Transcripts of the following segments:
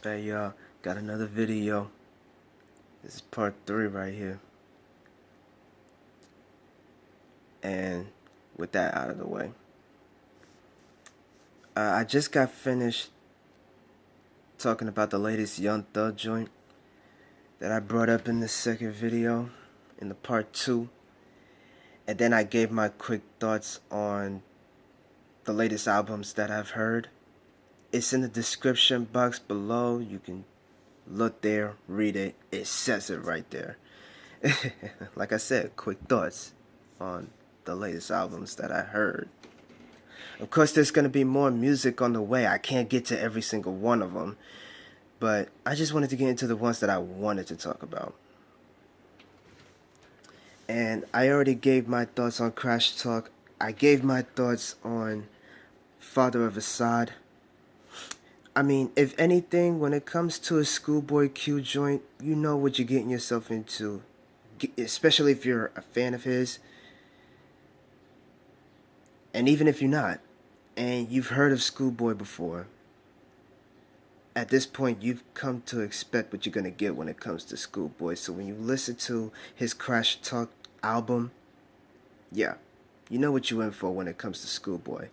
Hey y'all, got another video. This is part 3 right here. And with that out of the way, I just got finished talking about the latest Young Thug joint that I brought up in the second video, in the part 2. And then I gave my quick thoughts on the latest albums that I've heard. It's in the description box below. You can look there, read it. It says it right there. Like I said, quick thoughts on the latest albums that I heard. Of course, there's going to be more music on the way. I can't get to every single one of them, but I just wanted to get into the ones that I wanted to talk about. And I already gave my thoughts on Crash Talk. I gave my thoughts on Father of Assad. I mean, if anything, when it comes to a Schoolboy Q joint, you know what you're getting yourself into, especially if you're a fan of his. And even if you're not, and you've heard of Schoolboy before, at this point you've come to expect what you're going to get when it comes to Schoolboy. So when you listen to his Crash Talk album, yeah, you know what you're in for when it comes to Schoolboy.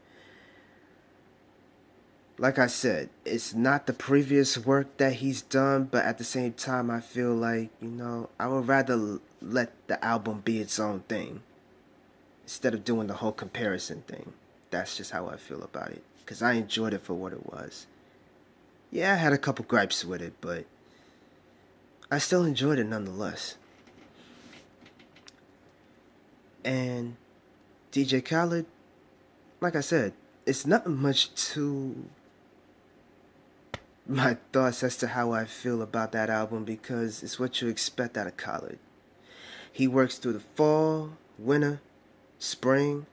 Like I said, it's not the previous work that he's done, but at the same time I feel like, I would rather let the album be its own thing instead of doing the whole comparison thing. That's just how I feel about it, because I enjoyed it for what it was. Yeah, I had a couple gripes with it, but I still enjoyed it nonetheless. And DJ Khaled, like I said, it's not much to my thoughts as to how I feel about that album, because it's what you expect out of Khaled. He works through the fall, winter, spring,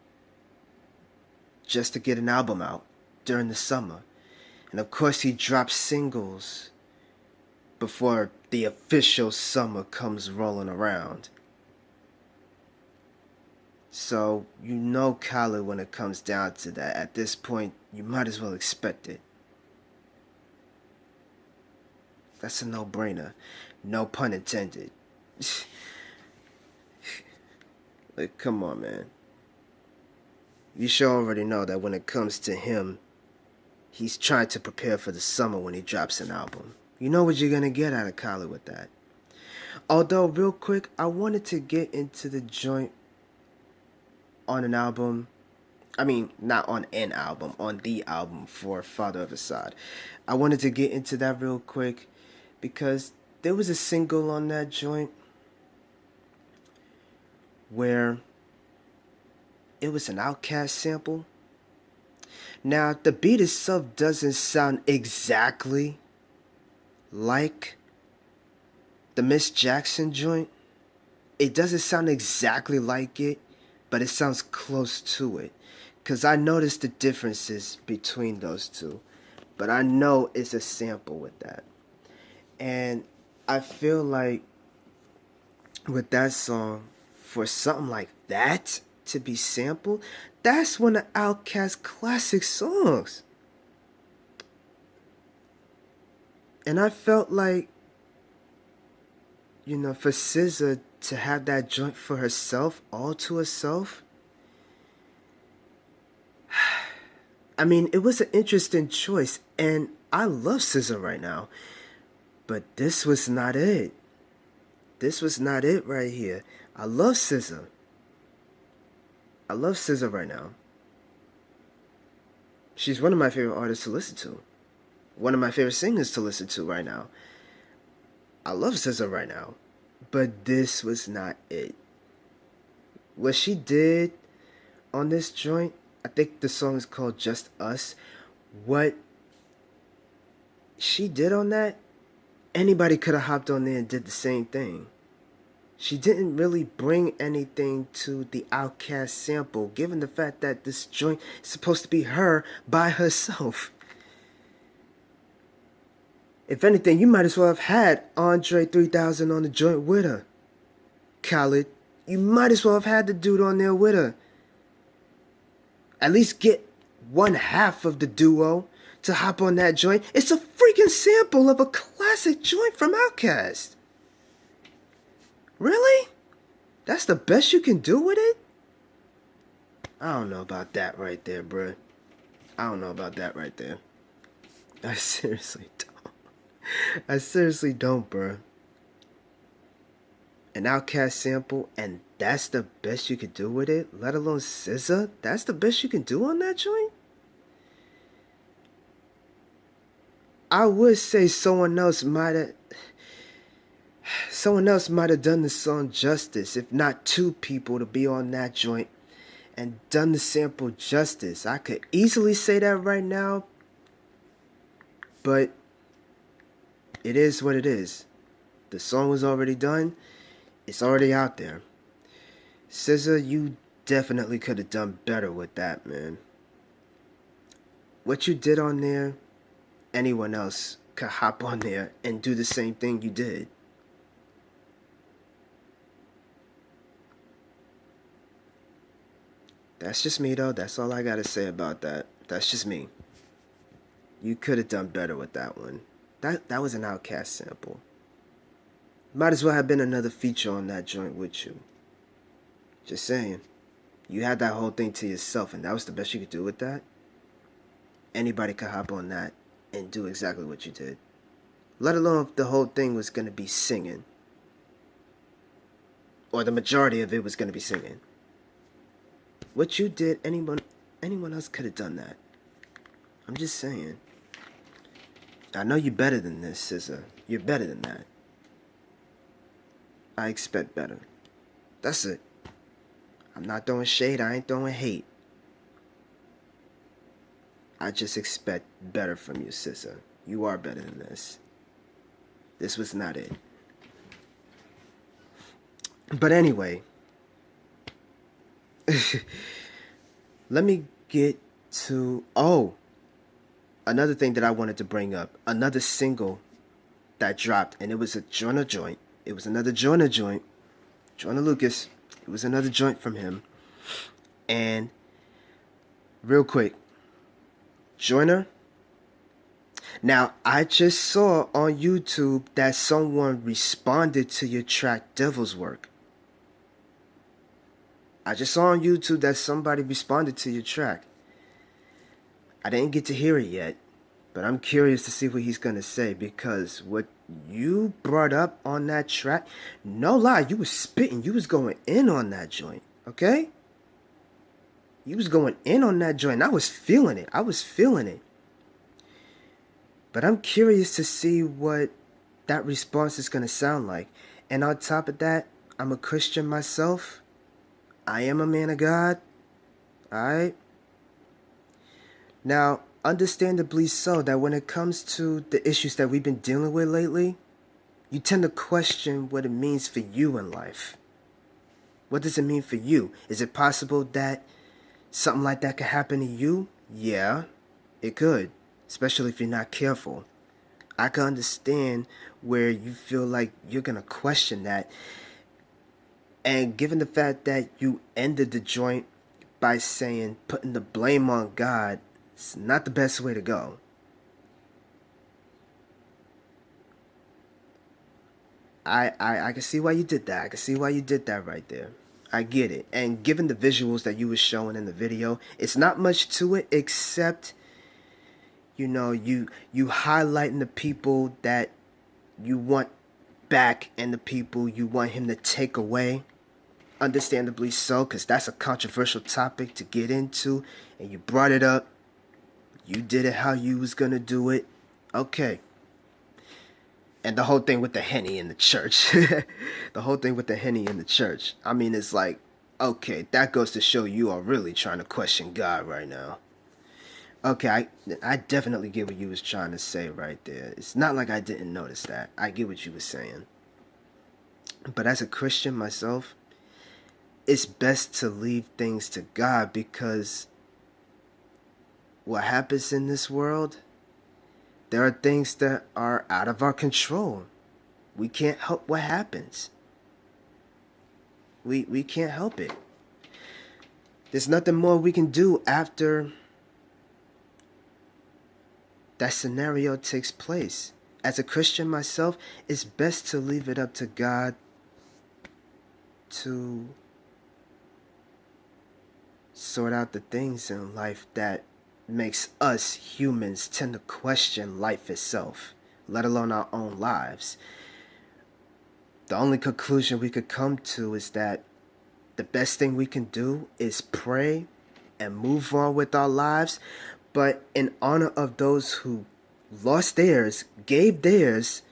just to get an album out during the summer. And of course he drops singles before the official summer comes rolling around. So you know Khaled when it comes down to that. At this point, you might as well expect it. That's a no-brainer. No pun intended. Like, come on, man. You sure already know that when it comes to him, he's trying to prepare for the summer when he drops an album. You know what you're going to get out of Khaled with that. Although, real quick, I wanted to get into the joint on an album. I mean, not on an album, on the album for Father of Assad. I wanted to get into that real quick because there was a single on that joint where it was an Outkast sample. Now, the beat itself doesn't sound exactly like the Miss Jackson joint. It doesn't sound exactly like it, but it sounds close to it. Because I noticed the differences between those two. But I know it's a sample with that. And I feel like with that song, for something like that to be sampled, that's one of Outkast's classic songs. And I felt like, for SZA to have that joint for herself, all to herself, I mean, it was an interesting choice. And I love SZA right now. But this was not it. This was not it right here. I love SZA. I love SZA right now. She's one of my favorite artists to listen to. One of my favorite singers to listen to right now. I love SZA right now. But this was not it. What she did on this joint, I think the song is called Just Us. What she did on that, anybody could have hopped on there and did the same thing. She didn't really bring anything to the Outkast sample, given the fact that this joint is supposed to be her by herself. If anything, you might as well have had Andre 3000 on the joint with her. Khaled, you might as well have had the dude on there with her. At least get one half of the duo to hop on that joint. It's a freaking sample of a classic joint from Outkast. Really? That's the best you can do with it? I don't know about that right there, bruh. I don't know about that right there. I seriously don't. I seriously don't, bruh. An Outkast sample, and that's the best you could do with it? Let alone SZA? That's the best you can do on that joint? I would say someone else might have done the song justice, if not two people to be on that joint and done the sample justice. I could easily say that right now, but it is what it is. The song was already done. It's already out there. SZA, you definitely could have done better with that, man. What you did on there, anyone else could hop on there and do the same thing you did. That's just me, though. That's all I gotta say about that. That's just me. You could have done better with that one. That was an Outkast sample. Might as well have been another feature on that joint with you. Just saying. You had that whole thing to yourself, and that was the best you could do with that? Anybody could hop on that and do exactly what you did. Let alone if the whole thing was going to be singing. Or the majority of it was going to be singing. What you did, anyone else could have done that. I'm just saying. I know you're better than this, SZA. You're better than that. I expect better. That's it. I'm not throwing shade. I ain't throwing hate. I just expect better from you, SZA. You are better than this. This was not it. But anyway, let me get to... Oh, another thing that I wanted to bring up. Another single that dropped, and it was a Joyner joint. It was another Joyner joint. Joyner Lucas. It was another joint from him. And real quick, Joyner. Now, I just saw on YouTube that someone responded to your track Devil's Work. I just saw on YouTube that somebody responded to your track. I didn't get to hear it yet, but I'm curious to see what he's going to say, because what you brought up on that track, no lie, you was spitting. You was going in on that joint, okay? You was going in on that joint. I was feeling it. But I'm curious to see what that response is going to sound like. And on top of that, I'm a Christian myself. I am a man of God. Alright? Now, understandably so, that when it comes to the issues that we've been dealing with lately, you tend to question what it means for you in life. What does it mean for you? Is it possible that something like that could happen to you? Yeah, it could. Especially if you're not careful. I can understand where you feel like you're going to question that. And given the fact that you ended the joint by saying putting the blame on God, it's not the best way to go. I can see why you did that. I can see why you did that right there. I get it. And given the visuals that you were showing in the video, it's not much to it except... You know, you highlighting the people that you want back and the people you want him to take away. Understandably so, because that's a controversial topic to get into. And you brought it up. You did it how you was going to do it. Okay. And the whole thing with the Henny in the church. The whole thing with the Henny in the church. I mean, it's like, okay, that goes to show you are really trying to question God right now. Okay, I definitely get what you was trying to say right there. It's not like I didn't notice that. I get what you were saying. But as a Christian myself, it's best to leave things to God, because what happens in this world, there are things that are out of our control. We can't help what happens. We can't help it. There's nothing more we can do after that scenario takes place. As a Christian myself, it's best to leave it up to God to sort out the things in life that makes us humans tend to question life itself, let alone our own lives. The only conclusion we could come to is that the best thing we can do is pray and move on with our lives, but in honor of those who lost theirs, gave theirs,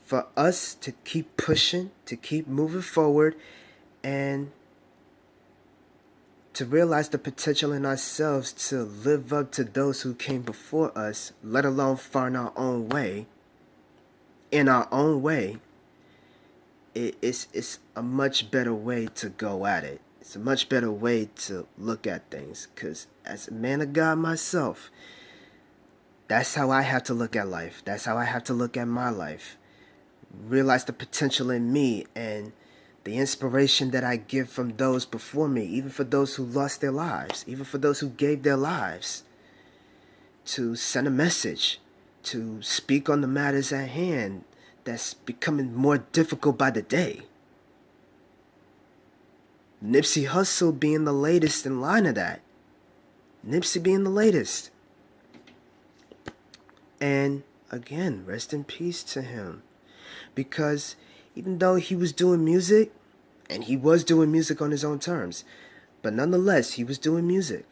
for us to keep pushing, to keep moving forward, and to realize the potential in ourselves to live up to those who came before us, let alone find our own way. In our own way, it's a much better way to go at it. It's a much better way to look at things. Because as a man of God myself, that's how I have to look at life. That's how I have to look at my life. Realize the potential in me and the inspiration that I give from those before me, even for those who lost their lives, even for those who gave their lives, to send a message, to speak on the matters at hand that's becoming more difficult by the day. Nipsey Hussle being the latest in line of that. Nipsey being the latest. And again, rest in peace to him. Because even though he was doing music, and he was doing music on his own terms, but nonetheless, he was doing music.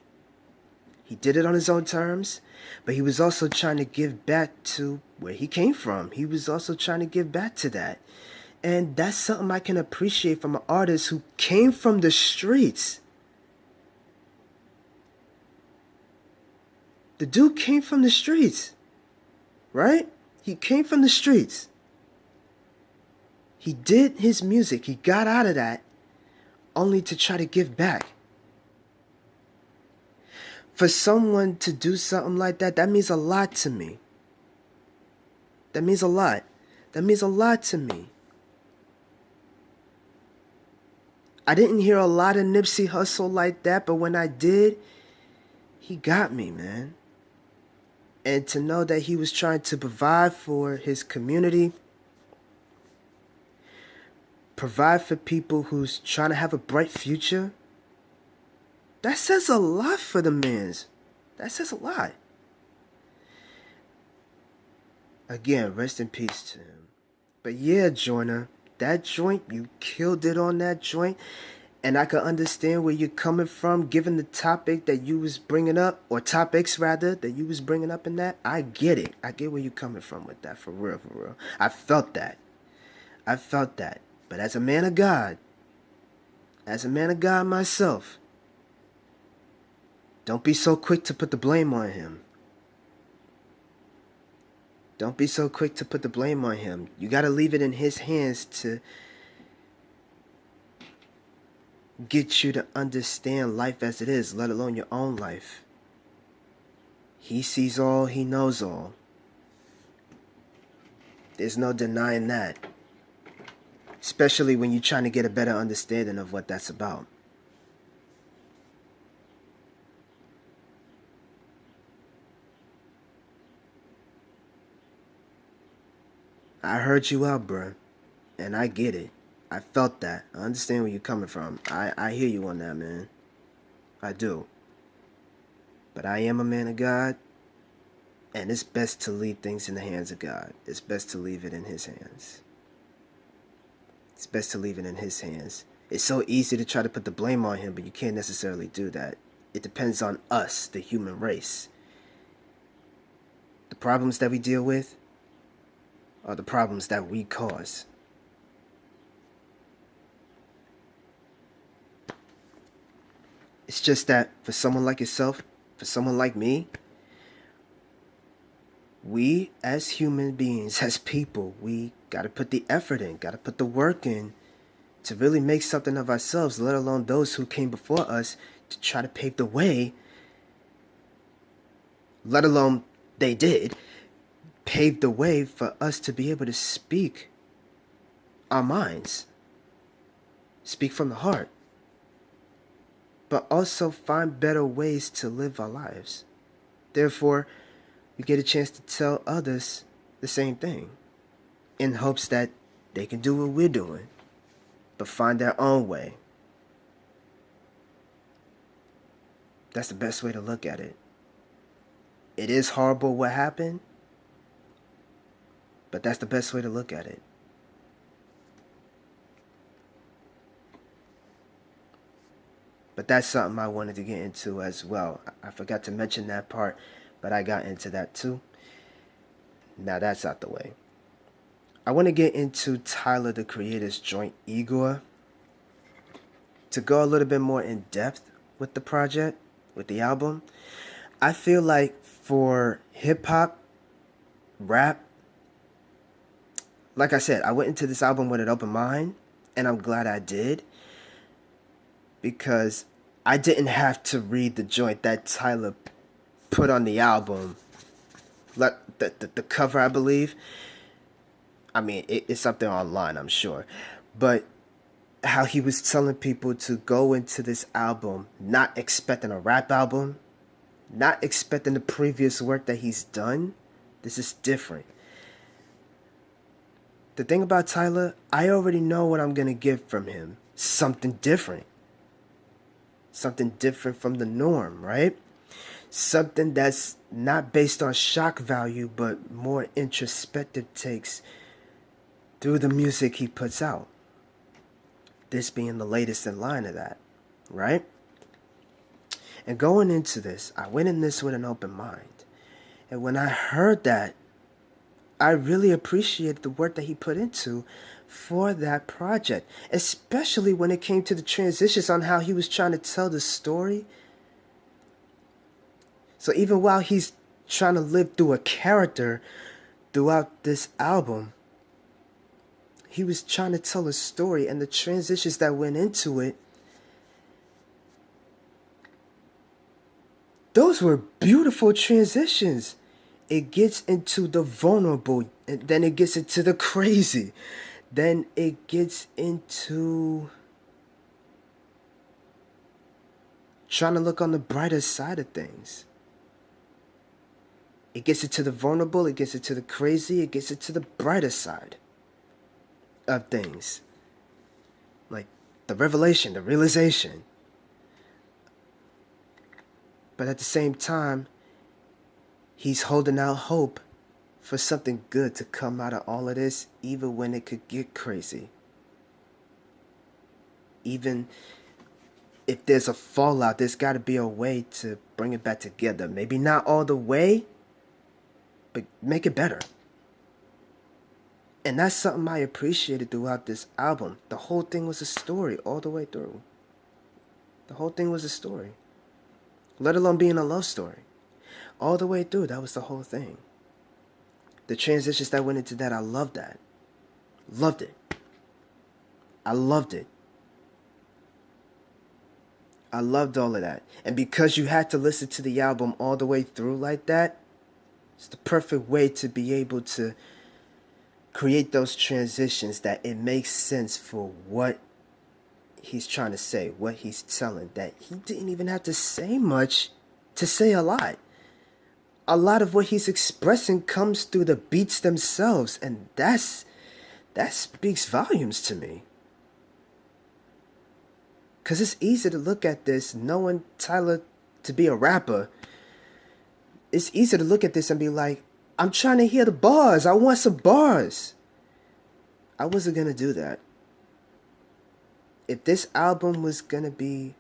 He did it on his own terms, but he was also trying to give back to where he came from. He was also trying to give back to that. And that's something I can appreciate from an artist who came from the streets. The dude came from the streets, right? He came from the streets. He did his music. He got out of that only to try to give back. For someone to do something like that, that means a lot to me. That means a lot. That means a lot to me. I didn't hear a lot of Nipsey Hussle like that, but when I did, he got me, man. And to know that he was trying to provide for his community, provide for people who's trying to have a bright future, that says a lot for the mans. That says a lot. Again, rest in peace to him. But yeah, Joyner, that joint, you killed it on that joint. And I can understand where you're coming from, given the topic that you was bringing up, or topics rather, that you was bringing up in that. I get it. I get where you're coming from with that, for real, for real. I felt that. I felt that. But as a man of God myself, don't be so quick to put the blame on him. Don't be so quick to put the blame on him. You got to leave it in his hands to get you to understand life as it is, let alone your own life. He sees all, he knows all. There's no denying that. Especially when you're trying to get a better understanding of what that's about. I heard you out, bruh. And I get it. I felt that. I understand where you're coming from. I hear you on that, man. I do. But I am a man of God. And it's best to leave things in the hands of God. It's best to leave it in his hands. It's best to leave it in his hands. It's so easy to try to put the blame on him, but you can't necessarily do that. It depends on us, the human race. The problems that we deal with are the problems that we cause. It's just that for someone like yourself, for someone like me, we as human beings, as people, we gotta put the effort in, gotta put the work in to really make something of ourselves, let alone those who came before us to try to pave the way, let alone they did, pave the way for us to be able to speak our minds, speak from the heart, but also find better ways to live our lives. Therefore, we get a chance to tell others the same thing in hopes that they can do what we're doing, but find their own way. That's the best way to look at it. It is horrible what happened, but that's the best way to look at it. But that's something I wanted to get into as well. I forgot to mention that part, but I got into that too. Now that's out the way. I want to get into Tyler, the Creator's joint, Igor, to go a little bit more in depth with the project, with the album. I feel like for hip-hop, rap, like I said, I went into this album with an open mind, and I'm glad I did, because I didn't have to read the joint that Tyler put on the album. The cover, I believe. I mean, it's up there online, I'm sure. But how he was telling people to go into this album not expecting a rap album, not expecting the previous work that he's done. This is different. The thing about Tyler, I already know what I'm going to get from him. Something different. Something different from the norm, right? Something that's not based on shock value, but more introspective takes through the music he puts out. This being the latest in line of that, right? And going into this, I went in this with an open mind. And when I heard that, I really appreciated the work that he put into for that project, especially when it came to the transitions on how he was trying to tell the story. So even while he's trying to live through a character throughout this album, he was trying to tell a story, and the transitions that went into it, those were beautiful transitions. It gets into the vulnerable, and then it gets into the crazy. Then it gets into trying to look on the brighter side of things. It gets into the vulnerable, it gets into the crazy, it gets into the brighter side of things. Like the revelation, the realization. But at the same time, he's holding out hope for something good to come out of all of this, even when it could get crazy. Even if there's a fallout, there's got to be a way to bring it back together. Maybe not all the way, but make it better. And that's something I appreciated throughout this album. The whole thing was a story all the way through. The whole thing was a story. Let alone being a love story. All the way through, that was the whole thing. The transitions that went into that, I loved that. Loved it. I loved it. I loved all of that. And because you had to listen to the album all the way through like that, it's the perfect way to be able to create those transitions that it makes sense for what he's trying to say, what he's telling, that he didn't even have to say much to say a lot. A lot of what he's expressing comes through the beats themselves, and that speaks volumes to me. Because it's easy to look at this, knowing Tyler to be a rapper. It's easy to look at this and be like, I'm trying to hear the bars. I want some bars. I wasn't going to do that. If this album was going to be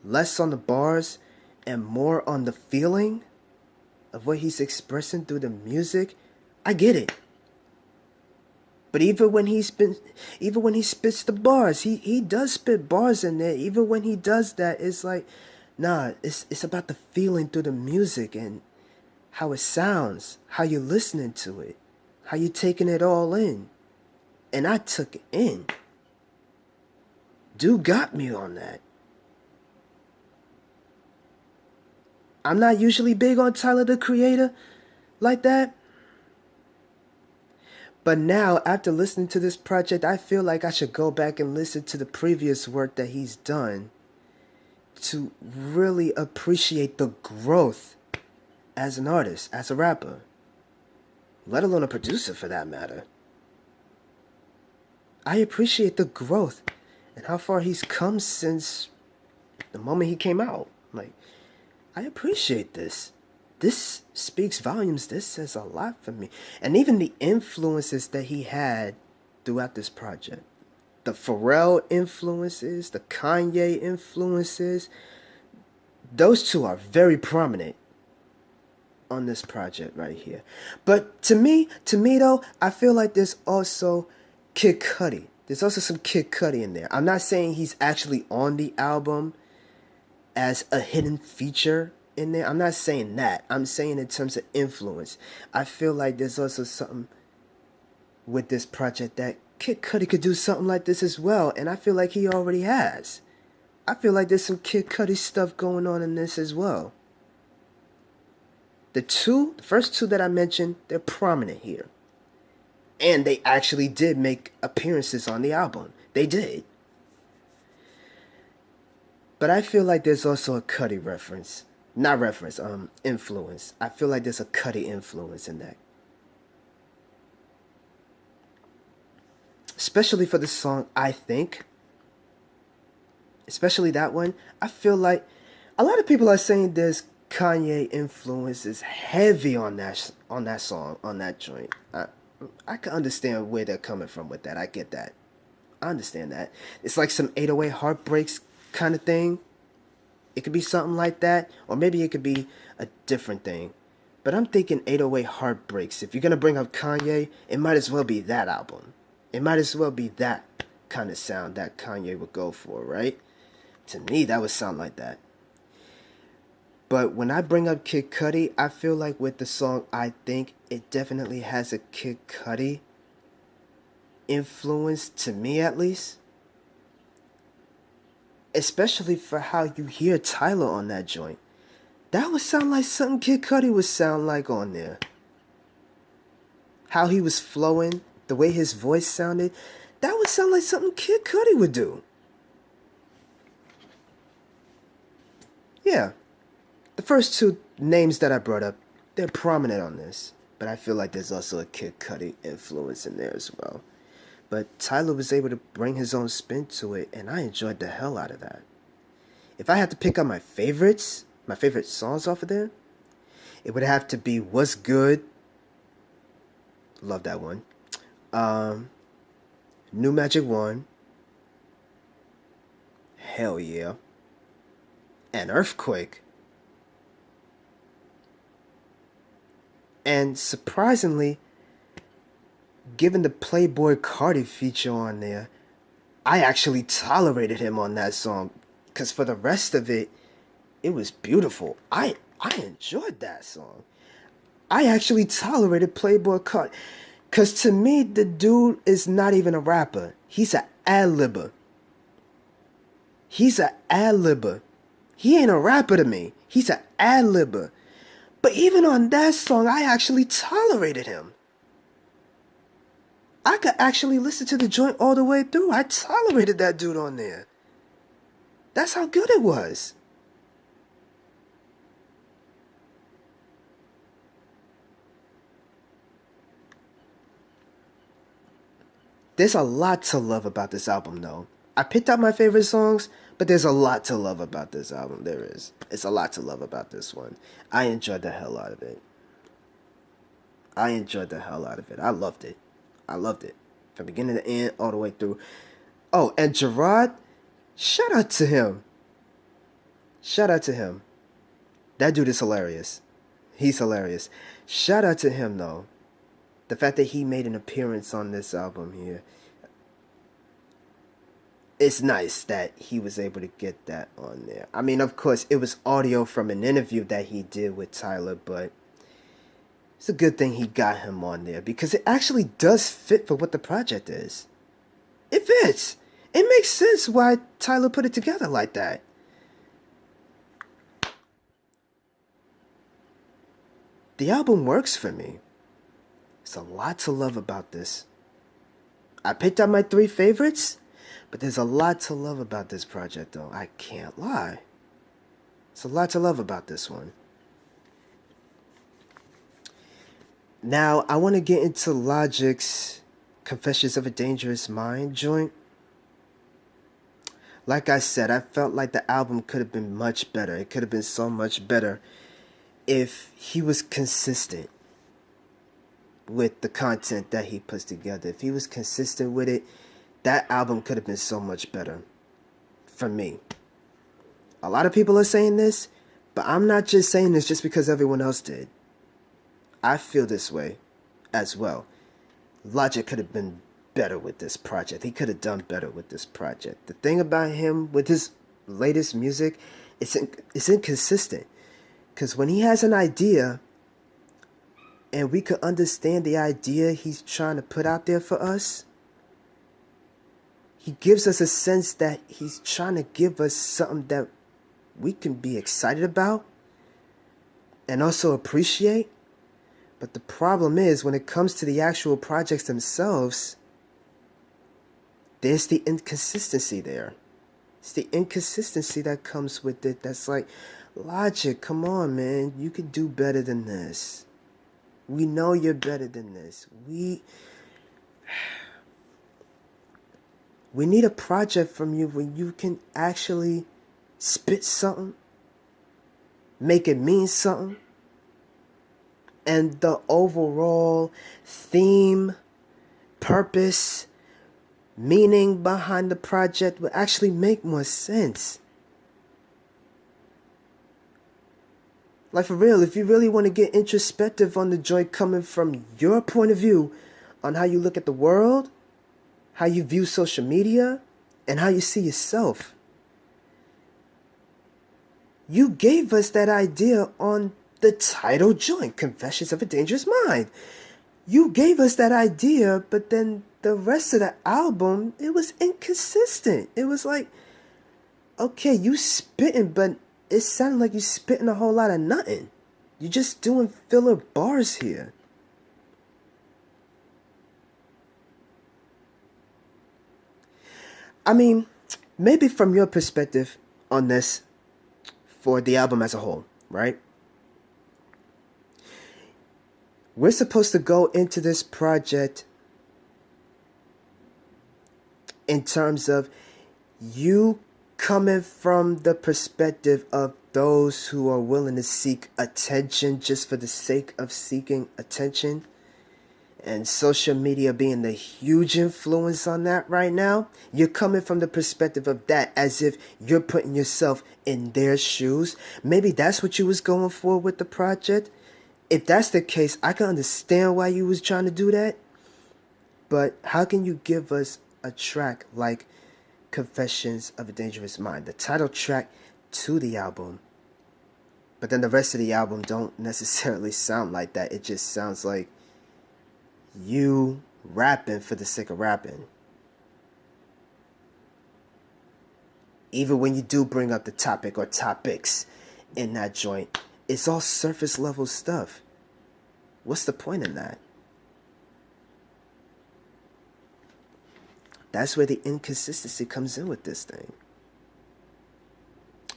less on the bars and more on the feeling of what he's expressing through the music, I get it. But even when he spits the bars, he does spit bars in there. Even when he does that, it's like, nah, it's about the feeling through the music and how it sounds, how you're listening to it, how you're taking it all in. And I took it in. Dude got me on that. I'm not usually big on Tyler, the Creator, like that. But now, after listening to this project, I feel like I should go back and listen to the previous work that he's done to really appreciate the growth as an artist, as a rapper, let alone a producer for that matter. I appreciate the growth and how far he's come since the moment he came out. Like, I appreciate this. This speaks volumes. This says a lot for me. And even the influences that he had throughout this project. The Pharrell influences, the Kanye influences, those two are very prominent on this project right here. But to me though, I feel like there's also Kid Cudi. There's also some Kid Cudi in there. I'm not saying he's actually on the album as a hidden feature in there. I'm not saying that. I'm saying in terms of influence. I feel like there's also something with this project that Kid Cudi could do something like this as well, and I feel like he already has. I feel like there's some Kid Cudi stuff going on in this as well. The first two that I mentioned, they're prominent here. And they actually did make appearances on the album. They did. But I feel like there's also a Cudi reference. Not reference, influence. I feel like there's a Cudi influence in that. Especially for the song I Think. Especially that one. I feel like a lot of people are saying there's Kanye influence is heavy on that song, on that joint. I can understand where they're coming from with that. I get that. I understand that. It's like some 808 Heartbreaks kind of thing. It could be something like that, or maybe it could be a different thing. But I'm thinking 808 Heartbreaks. If you're going to bring up Kanye, it might as well be that album. It might as well be that kind of sound that Kanye would go for, right? To me, that would sound like that. But when I bring up Kid Cudi, I feel like with the song I Think, it definitely has a Kid Cudi influence, to me at least. Especially for how you hear Tyler on that joint. That would sound like something Kid Cudi would sound like on there. How he was flowing, the way his voice sounded, that would sound like something Kid Cudi would do. Yeah. The first two names that I brought up, they're prominent on this. But I feel like there's also a Kid Cudi influence in there as well. But Tyler was able to bring his own spin to it, and I enjoyed the hell out of that. If I had to pick up my favorite songs off of there, it would have to be What's Good. Love that one. New Magic 1. Hell yeah. And Earthquake. And surprisingly, given the Playboy Cardi feature on there, I actually tolerated him on that song. Because for the rest of it, it was beautiful. I enjoyed that song. I actually tolerated Playboy Cardi. Because to me, the dude is not even a rapper. He's an ad-libber. He's an ad-libber. He ain't a rapper to me. He's an ad-libber. But even on that song, I actually tolerated him. I could actually listen to the joint all the way through. I tolerated that dude on there. That's how good it was. There's a lot to love about this album, though. I picked out my favorite songs, but there's a lot to love about this album. There is. It's a lot to love about this one. I enjoyed the hell out of it. I enjoyed the hell out of it. I loved it. I loved it. From beginning to end, all the way through. Oh, and Gerard, shout out to him. Shout out to him. That dude is hilarious. He's hilarious. Shout out to him, though. The fact that he made an appearance on this album here. It's nice that he was able to get that on there. I mean, of course, it was audio from an interview that he did with Tyler, but it's a good thing he got him on there because it actually does fit for what the project is. It fits. It makes sense why Tyler put it together like that. The album works for me. There's a lot to love about this. I picked out my 3 favorites. But there's a lot to love about this project, though. I can't lie. There's a lot to love about this one. Now, I want to get into Logic's Confessions of a Dangerous Mind joint. Like I said, I felt like the album could have been much better. It could have been so much better if he was consistent with the content that he puts together. If he was consistent with it, that album could have been so much better for me. A lot of people are saying this, but I'm not just saying this just because everyone else did. I feel this way as well. Logic could have been better with this project. He could have done better with this project. The thing about him with his latest music, it's inconsistent. Because when he has an idea, and we could understand the idea he's trying to put out there for us, he gives us a sense that he's trying to give us something that we can be excited about and also appreciate. But the problem is, when it comes to the actual projects themselves, there's the inconsistency there. It's the inconsistency that comes with it that's like, Logic, come on, man. You could do better than this. We know you're better than this. We need a project from you where you can actually spit something, make it mean something, and the overall theme, purpose, meaning behind the project will actually make more sense. Like, for real, if you really want to get introspective on the joint coming from your point of view on how you look at the world, how you view social media, and how you see yourself, you gave us that idea on the title joint, Confessions of a Dangerous Mind. You gave us that idea, but then the rest of the album, it was inconsistent. It was like, okay, you spitting, but it sounded like you spitting a whole lot of nothing. You're just doing filler bars here. I mean, maybe from your perspective on this, for the album as a whole, right? We're supposed to go into this project in terms of you coming from the perspective of those who are willing to seek attention just for the sake of seeking attention, and social media being the huge influence on that right now. You're coming from the perspective of that, as if you're putting yourself in their shoes. Maybe that's what you was going for with the project. If that's the case, I can understand why you was trying to do that. But how can you give us a track like Confessions of a Dangerous Mind, the title track to the album, but then the rest of the album don't necessarily sound like that? It just sounds like you rapping for the sake of rapping. Even when you do bring up the topic or topics in that joint, it's all surface level stuff. What's the point in that? That's where the inconsistency comes in with this thing.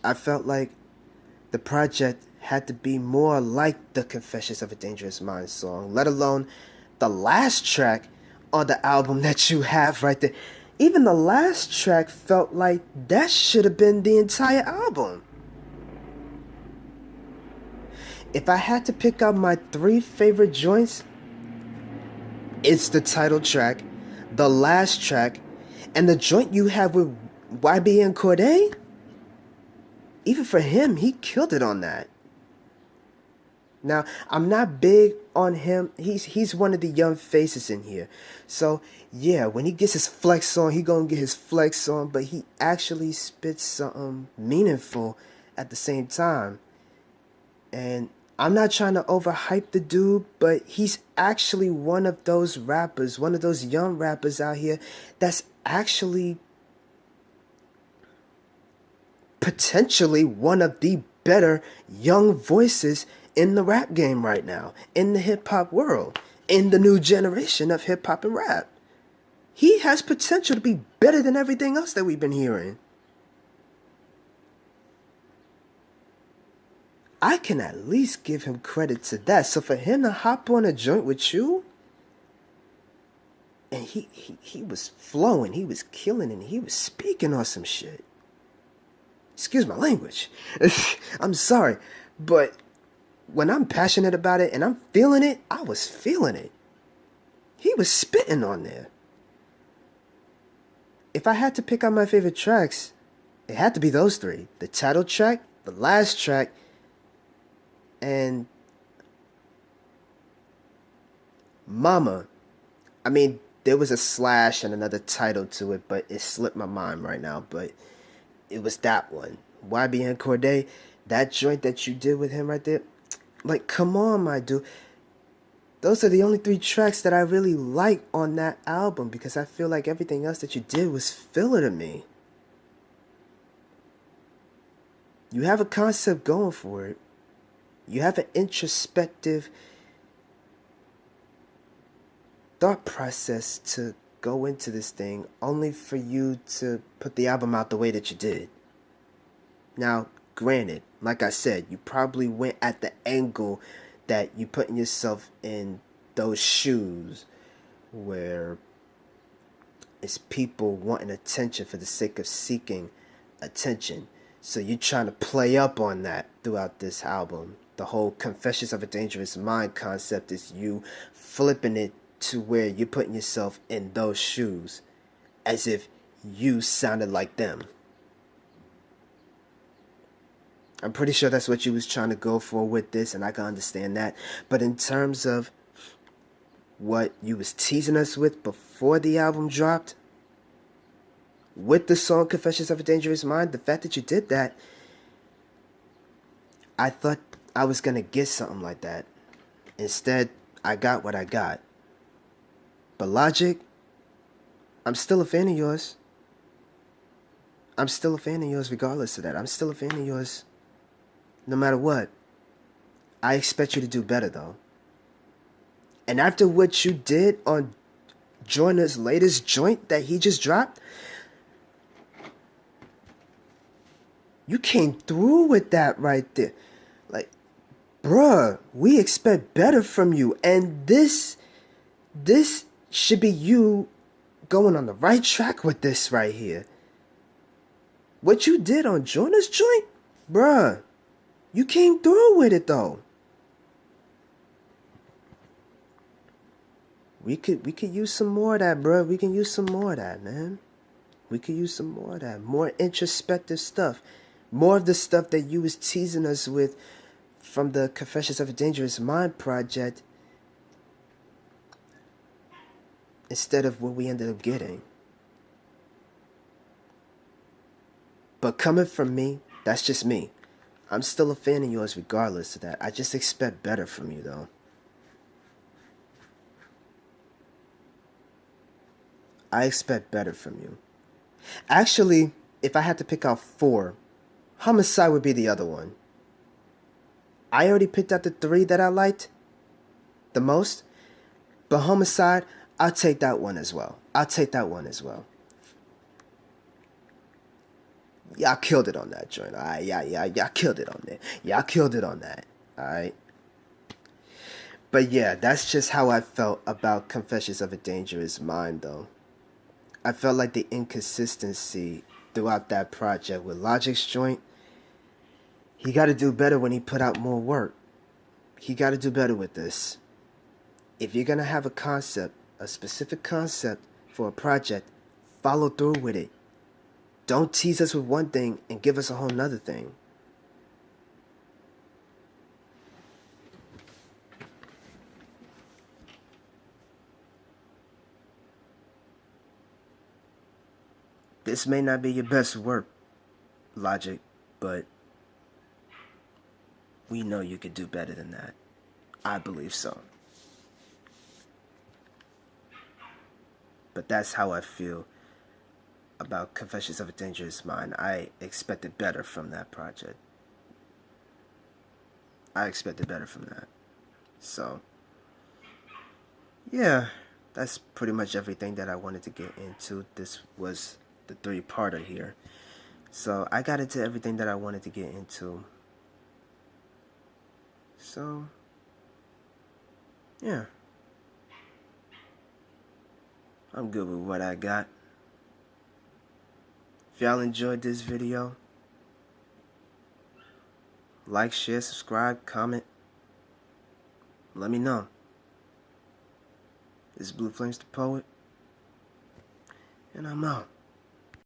I felt like the project had to be more like the Confessions of a Dangerous Mind song, let alone the last track on the album that you have right there. Even the last track felt like that should have been the entire album. If I had to pick out my 3 favorite joints, it's the title track, the last track, and the joint you have with YB and Cordae. Even for him, he killed it on that. Now, I'm not big on him. He's one of the young faces in here. So, yeah, when he gets his flex on, he gonna get his flex on, but he actually spits something meaningful at the same time. And I'm not trying to overhype the dude, but he's actually one of those rappers, one of those young rappers out here that's actually potentially one of the better young voices in the rap game right now, in the hip-hop world, in the new generation of hip-hop and rap. He has potential to be better than everything else that we've been hearing. I can at least give him credit to that. So for him to hop on a joint with you, and he was flowing, he was killing, and he was speaking on some shit. Excuse my language. I'm sorry, but when I'm passionate about it and I'm feeling it, I was feeling it. He was spitting on there. If I had to pick out my favorite tracks, it had to be those three. The title track, the last track, and Mama. I mean, there was a slash and another title to it, but it slipped my mind right now. But it was that one. YBN Corday, that joint that you did with him right there. Like, come on, my dude. Those are the only three tracks that I really like on that album, because I feel like everything else that you did was filler to me. You have a concept going for it. You have an introspective thought process to go into this thing, only for you to put the album out the way that you did. Now, granted, like I said, you probably went at the angle that you putting yourself in those shoes where it's people wanting attention for the sake of seeking attention. So you're trying to play up on that throughout this album. The whole Confessions of a Dangerous Mind concept is you flipping it to where you're putting yourself in those shoes as if you sounded like them. I'm pretty sure that's what you was trying to go for with this, and I can understand that. But in terms of what you was teasing us with before the album dropped, with the song Confessions of a Dangerous Mind, the fact that you did that, I thought I was going to get something like that. Instead, I got what I got. But Logic, I'm still a fan of yours. I'm still a fan of yours regardless of that. I'm still a fan of yours no matter what. I expect you to do better, though. And after what you did on Joyner's latest joint that he just dropped, you came through with that right there. Like, bruh, we expect better from you. And this should be you going on the right track with this right here. What you did on Joyner's joint, bruh, you came through with it, though. We could use some more of that, bruh. We can use some more of that, man. We could use some more of that. More introspective stuff. More of the stuff that you was teasing us with from the Confessions of a Dangerous Mind project, instead of what we ended up getting. But coming from me, that's just me. I'm still a fan of yours regardless of that. I just expect better from you, though. I expect better from you. Actually, if I had to pick out 4, Homicide would be the other one. I already picked out the 3 that I liked the most, but Homicide, I'll take that one as well. I'll take that one as well. Y'all killed it on that joint. Alright, y'all killed it on there. Y'all killed it on that. Alright. But yeah, that's just how I felt about Confessions of a Dangerous Mind, though. I felt like the inconsistency throughout that project with Logic's joint. He got to do better when he put out more work. He got to do better with this. If you're going to have a concept, a specific concept for a project, follow through with it. Don't tease us with one thing and give us a whole nother thing. This may not be your best work, Logic, but we know you could do better than that. I believe so. But that's how I feel about Confessions of a Dangerous Mind. I expected better from that project. I expected better from that. So, yeah, that's pretty much everything that I wanted to get into. This was the 3-parter here. So, I got into everything that I wanted to get into. So, yeah. I'm good with what I got. If y'all enjoyed this video, like, share, subscribe, comment. Let me know. This is Blue Flames the Poet, and I'm out.